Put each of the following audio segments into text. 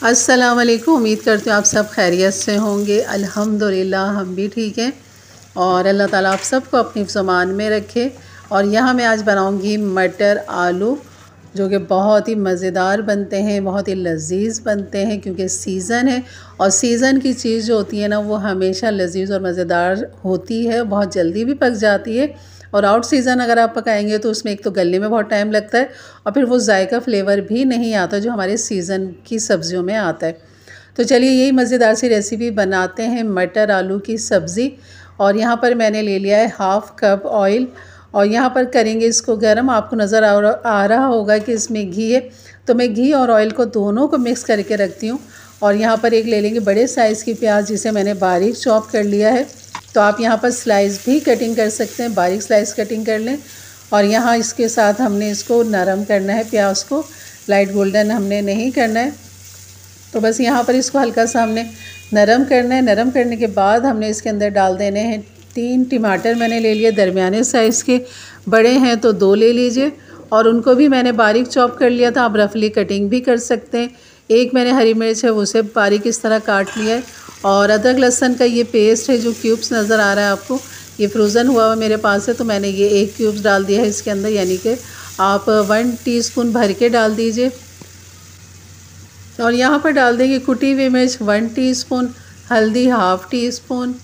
अस्सलाम वालेकुम। उम्मीद करती हूँ आप सब खैरियत से होंगे। अल्हम्दुलिल्लाह हम भी ठीक हैं और अल्लाह ताला आप सबको अपनी ज़मान में रखे। और यहाँ मैं आज बनाऊँगी मटर आलू, जो कि बहुत ही मज़ेदार बनते हैं, बहुत ही लज़ीज़ बनते हैं क्योंकि सीज़न है और सीज़न की चीज़ जो होती है ना वो हमेशा लज़ीज़ और मज़ेदार होती है, बहुत जल्दी भी पक जाती है। और आउट सीज़न अगर आप पकाएंगे तो उसमें एक तो गलने में बहुत टाइम लगता है और फिर वो जायका फ्लेवर भी नहीं आता जो हमारे सीज़न की सब्ज़ियों में आता है। तो चलिए यही मज़ेदार सी रेसिपी बनाते हैं, मटर आलू की सब्ज़ी। और यहाँ पर मैंने ले लिया है हाफ़ कप ऑयल और यहाँ पर करेंगे इसको गर्म। आपको नज़र आ रहा होगा कि इसमें घी है, तो मैं घी और ऑयल को दोनों को मिक्स करके रखती हूँ। और यहाँ पर एक ले लेंगे बड़े साइज़ की प्याज, जिसे मैंने बारीक चॉप कर लिया है। तो आप यहाँ पर स्लाइस भी कटिंग कर सकते हैं, बारीक स्लाइस कटिंग कर लें। और यहाँ इसके साथ हमने इसको नरम करना है, प्याज को लाइट गोल्डन हमने नहीं करना है। तो बस यहाँ पर इसको हल्का सा हमने नरम करना है। नरम करने के बाद हमने इसके अंदर डाल देने हैं 3 टमाटर मैंने ले लिए, दरमियाने साइज़ के। बड़े हैं तो 2 ले लीजिए और उनको भी मैंने बारीक चॉप कर लिया था, आप रफली कटिंग भी कर सकते हैं। एक मैंने हरी मिर्च है उसे बारीक इस तरह काट लिया है। और अदरक लहसुन का ये पेस्ट है जो क्यूब्स नज़र आ रहा है आपको, ये फ्रोज़न हुआ हुआ मेरे पास है, तो मैंने ये 1 क्यूब्स डाल दिया है इसके अंदर, यानी कि आप 1 टीस्पून भर के डाल दीजिए। और यहाँ पर डाल देंगे कुटी हुई मिर्च 1 टीस्पून, हल्दी हाफ़ टीस्पून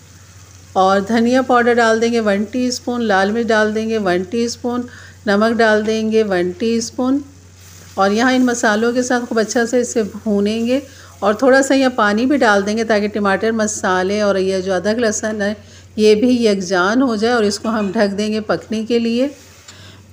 और धनिया पाउडर डाल देंगे 1 टीस्पून, लाल मिर्च डाल देंगे 1 टीस्पून, नमक डाल देंगे 1 टीस्पून। और यहाँ इन मसालों के साथ खूब अच्छा से इसे भूनेंगे और थोड़ा सा यहाँ पानी भी डाल देंगे ताकि टमाटर मसाले और ये जो अदरक लहसुन है ये भी यकजान हो जाए। और इसको हम ढक देंगे पकने के लिए।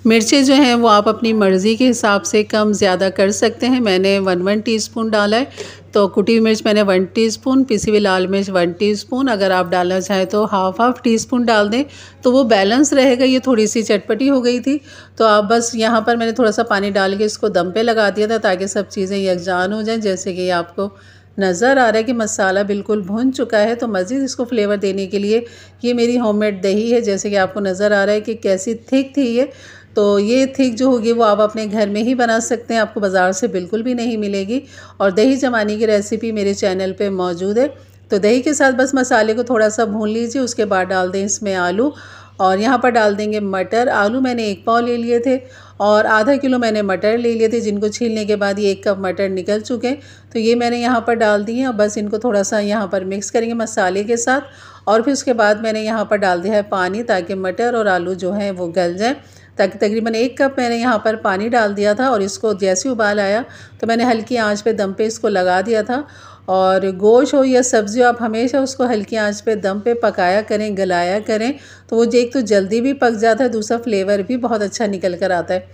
मिर्चें जो हैं वो आप अपनी मर्ज़ी के हिसाब से कम ज़्यादा कर सकते हैं। मैंने 1 टीस्पून डाला है, तो कुटी हुई मिर्च मैंने 1 टीस्पून, पिसी हुई लाल मिर्च 1 टीस्पून। अगर आप डालना चाहें तो हाफ़ टीस्पून डाल दें तो वो बैलेंस रहेगा। ये थोड़ी सी चटपटी हो गई थी, तो आप बस यहाँ पर मैंने थोड़ा सा पानी डाल के इसको दम पे लगा दिया था ताकि सब चीज़ें यकजान हो जाएँ। जैसे कि आपको नज़र आ रहा है कि मसाला बिल्कुल भुन चुका है, तो मज़ीद इसको फ्लेवर देने के लिए ये मेरी होममेड दही है, जैसे कि आपको नज़र आ रहा है कि कैसी थिक थी ये। तो ये थिक जो होगी वो आप अपने घर में ही बना सकते हैं, आपको बाज़ार से बिल्कुल भी नहीं मिलेगी। और दही जमाने की रेसिपी मेरे चैनल पे मौजूद है। तो दही के साथ बस मसाले को थोड़ा सा भून लीजिए, उसके बाद डाल दें इसमें आलू। और यहाँ पर डाल देंगे मटर। आलू मैंने 1 पाव ले लिए थे और आधा किलो मैंने मटर ले लिए थे, जिनको छीलने के बाद ये 1 कप मटर निकल चुके हैं। तो ये मैंने यहाँ पर डाल दिए हैं और बस इनको थोड़ा सा यहाँ पर मिक्स करेंगे मसाले के साथ। और फिर उसके बाद मैंने यहाँ पर डाल दिया है पानी, ताकि मटर और आलू जो हैं वो गल जाएँ। तकरीबन 1 कप मैंने यहाँ पर पानी डाल दिया था और इसको जैसे उबाल आया तो मैंने हल्की आंच पे दम पे इसको लगा दिया था। और गोश्त हो या सब्ज़ी हो, आप हमेशा उसको हल्की आंच पे दम पे पकाया करें, गलाया करें, तो वो एक तो जल्दी भी पक जाता है, दूसरा फ्लेवर भी बहुत अच्छा निकल कर आता है।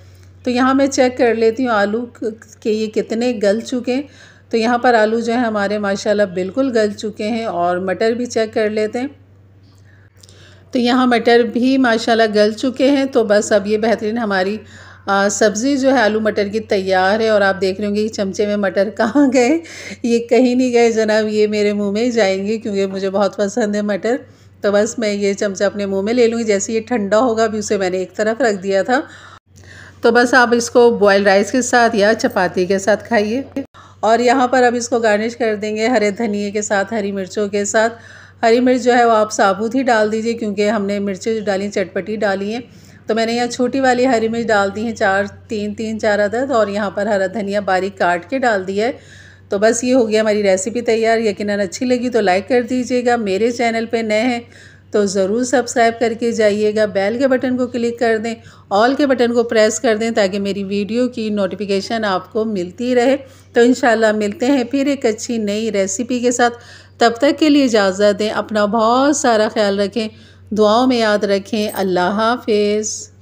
तो यहाँ मैं चेक कर लेती हूँ आलू के ये कितने गल चुके हैं। तो यहाँ पर आलू जो है हमारे माशाल्लाह बिल्कुल गल चुके हैं। और मटर भी चेक कर लेते हैं, तो यहाँ मटर भी माशाल्लाह गल चुके हैं। तो बस अब ये बेहतरीन हमारी सब्ज़ी जो है आलू मटर की तैयार है। और आप देख रहे होंगे कि चमचे में मटर कहाँ गए, ये कहीं नहीं गए जनाब, ये मेरे मुंह में ही जाएंगे क्योंकि मुझे बहुत पसंद है मटर। तो बस मैं ये चमचा अपने मुंह में ले लूँगी। जैसे ये ठंडा होगा अभी उसे मैंने एक तरफ रख दिया था। तो बस आप इसको बॉयल राइस के साथ या चपाती के साथ खाइए। और यहाँ पर अब इसको गार्निश कर देंगे हरे धनिए के साथ, हरी मिर्चों के साथ। हरी मिर्च जो है वो आप साबुत ही डाल दीजिए क्योंकि हमने मिर्चें जो डाली चटपटी डाली हैं। तो मैंने यहाँ छोटी वाली हरी मिर्च डाल दी हैं 4 अदद। और यहाँ पर हरा धनिया बारीक काट के डाल दिया है। तो बस ये हो गया हमारी रेसिपी तैयार। यकीनन अच्छी लगी तो लाइक कर दीजिएगा। मेरे चैनल पे नए हैं तो ज़रूर सब्सक्राइब करके जाइएगा। बेल के बटन को क्लिक कर दें, ऑल के बटन को प्रेस कर दें ताकि मेरी वीडियो की नोटिफिकेशन आपको मिलती रहे। तो इंशाल्लाह मिलते हैं फिर एक अच्छी नई रेसिपी के साथ। तब तक के लिए इजाज़त दें। अपना बहुत सारा ख्याल रखें, दुआओं में याद रखें। अल्लाह हाफ़िज़।